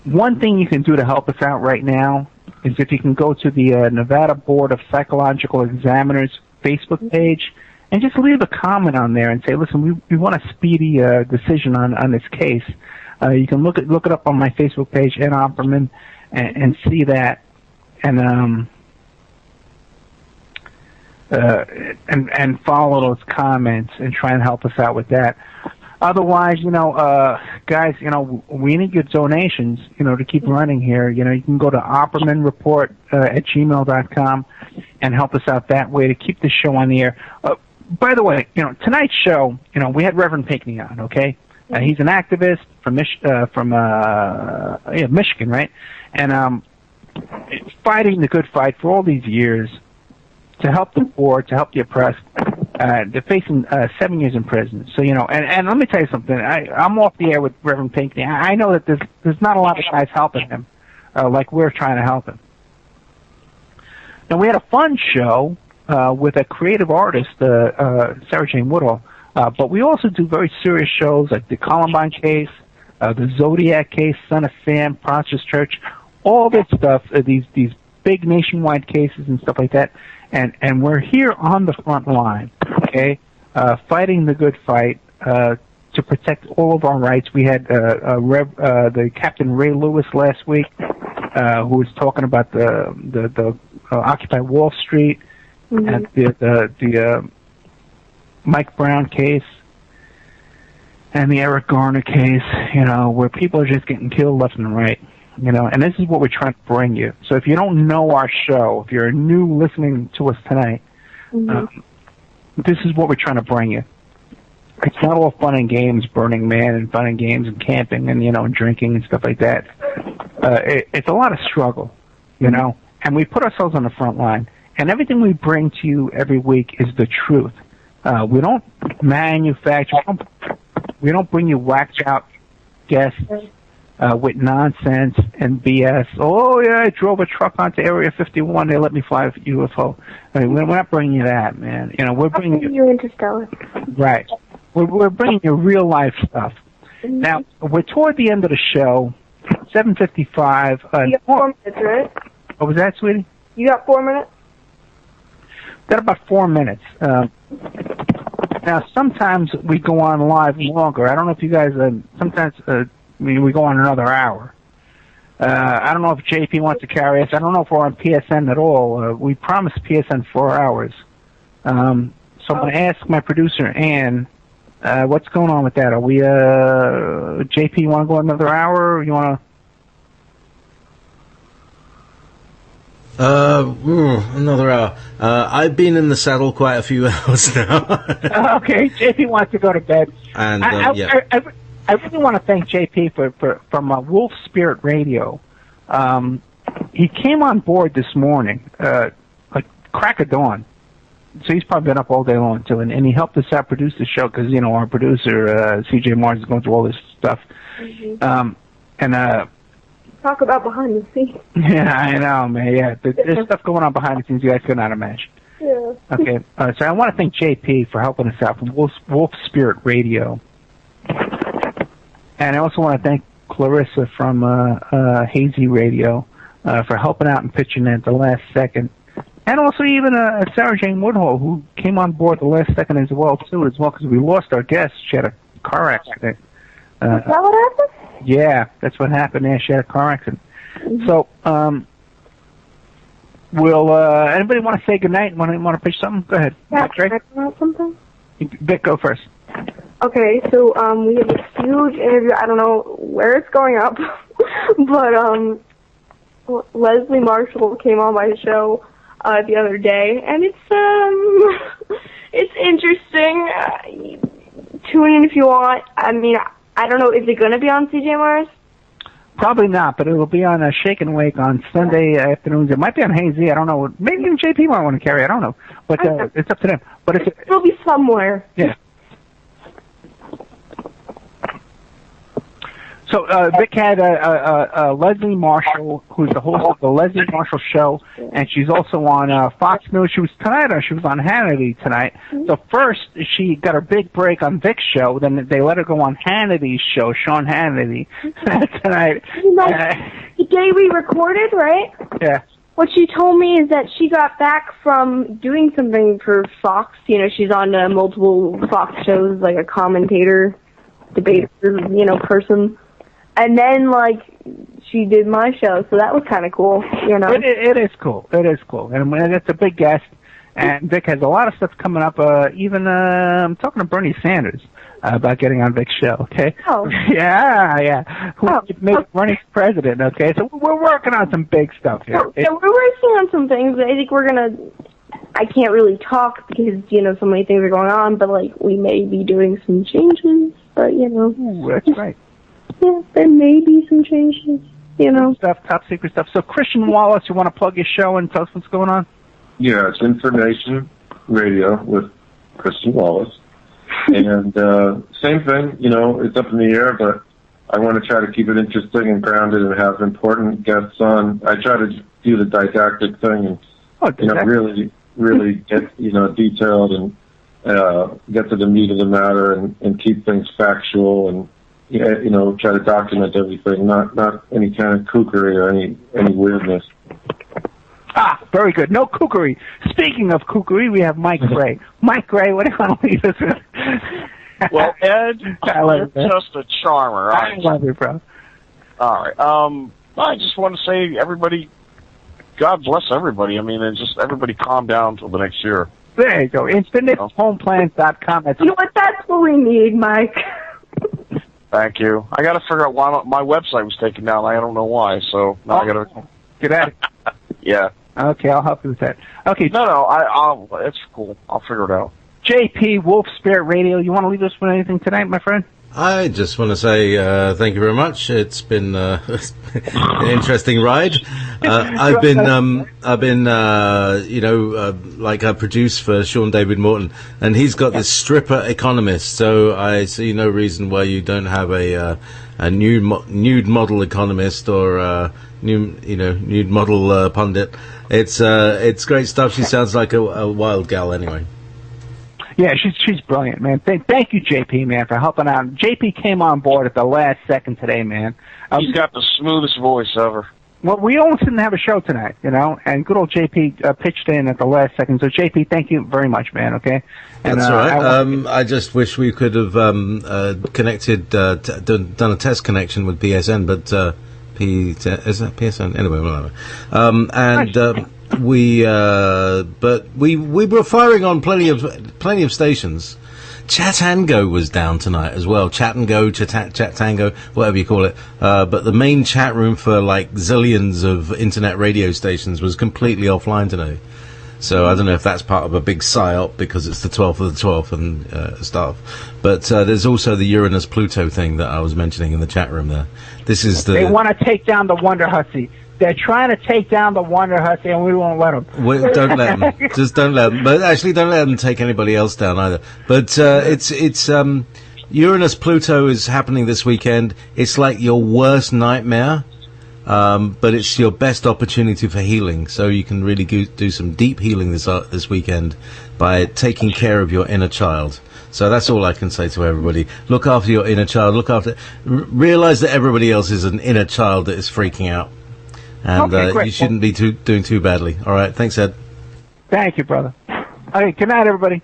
One thing you can do to help us out right now is if you can go to the Nevada Board of Psychological Examiners Facebook page. And just leave a comment on there and say, listen, we want a speedy decision on this case. You can look it up on my Facebook page, Ed Opperman, and see that, and follow those comments and try and help us out with that. Otherwise, guys, we need your donations, to keep running here. You can go to Opperman Report at gmail.com and help us out that way to keep the show on the air. By the way, tonight's show, we had Reverend Pinckney on, okay? He's an activist from Michigan, right? And fighting the good fight for all these years to help the poor, to help the oppressed. They're facing 7 years in prison. So, and let me tell you something. I'm off the air with Reverend Pinckney. I know that there's not a lot of guys helping him like we're trying to help him. Now, we had a fun show with a creative artist, Sara Jane Woodall, but we also do very serious shows like the Columbine case, the Zodiac case, Son of Sam, Prosperous Church, all this stuff, these big nationwide cases and stuff like that, and we're here on the front line, okay? fighting the good fight to protect all of our rights. We had the Captain Ray Lewis last week, who was talking about the Occupy Wall Street and the Mike Brown case and the Eric Garner case, where people are just getting killed left and right, and this is what we're trying to bring you. So if you don't know our show, if you're new listening to us tonight, this is what we're trying to bring you. It's not all fun and games, Burning Man, and fun and games and camping and, and drinking and stuff like that. It's a lot of struggle, and we put ourselves on the front line. And everything we bring to you every week is the truth. We don't manufacture, we don't bring you whacked out guests with nonsense and BS. Oh, yeah, I drove a truck onto Area 51. They let me fly a UFO. I mean, we're not bringing you that, man. We're bringing
you Interstellar.
Right. We're bringing you real life stuff. Now, we're toward the end of the show, 7:55.
You got 4 minutes, right?
What was that, sweetie?
You got 4 minutes?
Got about 4 minutes. Now, sometimes we go on live longer. I don't know if you guys, sometimes we go on another hour. I don't know if JP wants to carry us. I don't know if we're on PSN at all. We promised PSN 4 hours. So I'm going to ask my producer, Ann, what's going on with that? Are we, JP, you want to go another hour, or you want
to... another hour. I've been in the saddle quite a few hours now.
Okay, JP wants to go to bed.
And,
I really want to thank JP from Wolf Spirit Radio. He came on board this morning, like crack of dawn. So he's probably been up all day long too, and he helped us out produce the show because our producer CJ Mars is going through all this stuff.
Talk about behind the scenes.
Yeah, I know, man. Yeah, there's stuff going on behind the scenes you guys could not imagine.
Yeah.
Okay, so I want to thank JP for helping us out from Wolf Spirit Radio. And I also want to thank Clarissa from Hazy Radio for helping out and pitching in at the last second. And also even Sara Jane Woodall, who came on board the last second as well, because we lost our guest. She had a car accident.
Is that what happened?
Yeah, that's what happened. Yeah, she had a car accident. So, will anybody want to say goodnight? Want to pitch something? Go ahead.
Yeah, can I come out something?
Vic, go first.
Okay, so we have this huge interview. I don't know where it's going up, but Leslie Marshall came on my show the other day, and it's interesting. Tune in if you want. I mean, I don't know. Is it going to be on CJ Mars?
Probably not, but it will be on Shake and Wake on Sunday afternoons. It might be on Hazy. I don't know. Maybe even JP might want to carry. I don't know, but it's up to them. But
it'll be somewhere.
Yeah. So Vic had Leslie Marshall, who's the host of the Leslie Marshall Show, and she's also on Fox News. She was on Hannity tonight. So first she got her big break on Vic's show, then they let her go on Hannity's show, Sean Hannity, tonight.
The day we recorded, right?
Yeah.
What she told me is that she got back from doing something for Fox. She's on multiple Fox shows, like a commentator, debater, person. And then, she did my show, so that was kind of cool,
It is cool. It is cool. And it's a big guest. And Vic has a lot of stuff coming up. Even I'm talking to Bernie Sanders about getting on Vic's show, okay?
Oh.
Yeah. Who made Bernie's president, okay? So we're working on some big stuff here.
Yeah, we're working on some things. I think we're going to... I can't really talk because, so many things are going on, but, we may be doing some changes, but,
Ooh, that's right.
Yeah, there may be some changes,
Stuff, top secret stuff. So, Christian Wallace, you want to plug your show and tell us what's going on?
Yeah, it's Information Radio with Christian Wallace. And same thing, it's up in the air, but I want to try to keep it interesting and grounded and have important guests on. I try to do the didactic thing and, really get, detailed and get to the meat of the matter and keep things factual and, try to document everything, not any kind of kookery or any weirdness.
Ah, very good. No kookery. Speaking of kookery, we have Mike Gray. Mike Gray, what do you want to leave us with?
Well, Ed, you're just a charmer.
I love you, bro.
All right. I just want to say, everybody, God bless everybody. I mean, and just everybody calm down till the next year.
There you go. InfiniteHomeplans.com.
You know what? That's what we need, Mike.
Thank you. I got to figure out why my website was taken down. I don't know why. So now I got to
get at it.
Yeah.
Okay, I'll help you with that. Okay.
No, I'll. It's cool. I'll figure it out.
JP Wolf Spirit Radio. You want to leave us with anything tonight, my friend?
I just want to say thank you very much. It's been an interesting ride. I've been like I produce for Sean David Morton, and he's got this stripper economist. So I see no reason why you don't have a nude model economist or nude model pundit. It's great stuff. She sounds like a wild gal anyway.
Yeah, she's brilliant, man. Thank you, JP, man, for helping out. JP came on board at the last second today, man.
He's got the smoothest voice ever.
Well, we almost didn't have a show tonight, and good old JP pitched in at the last second. So, JP, thank you very much, man, okay? And,
that's all right. I just wish we could have connected, done a test connection with PSN, but is that PSN? Anyway, whatever. We were firing on plenty of stations. Chatango was down tonight as well. Chatango, Chatango, whatever you call it. But the main chat room for like zillions of internet radio stations was completely offline today. So I don't know if that's part of a big psyop because it's the 12th of the 12th and stuff. But there's also the Uranus-Pluto thing that I was mentioning in the chat room there. They
want to take down the Wonder Hussy. They're trying to take down the Wonder Hussy, and we won't let them.
Don't let them. Just don't let them. But actually, don't let them take anybody else down either. But it's Uranus-Pluto is happening this weekend. It's like your worst nightmare, but it's your best opportunity for healing. So you can really do some deep healing this weekend by taking care of your inner child. So that's all I can say to everybody. Look after your inner child. Realize that everybody else is an inner child that is freaking out. And you shouldn't be doing too badly. All right. Thanks, Ed.
Thank you, brother. Okay, good night, everybody.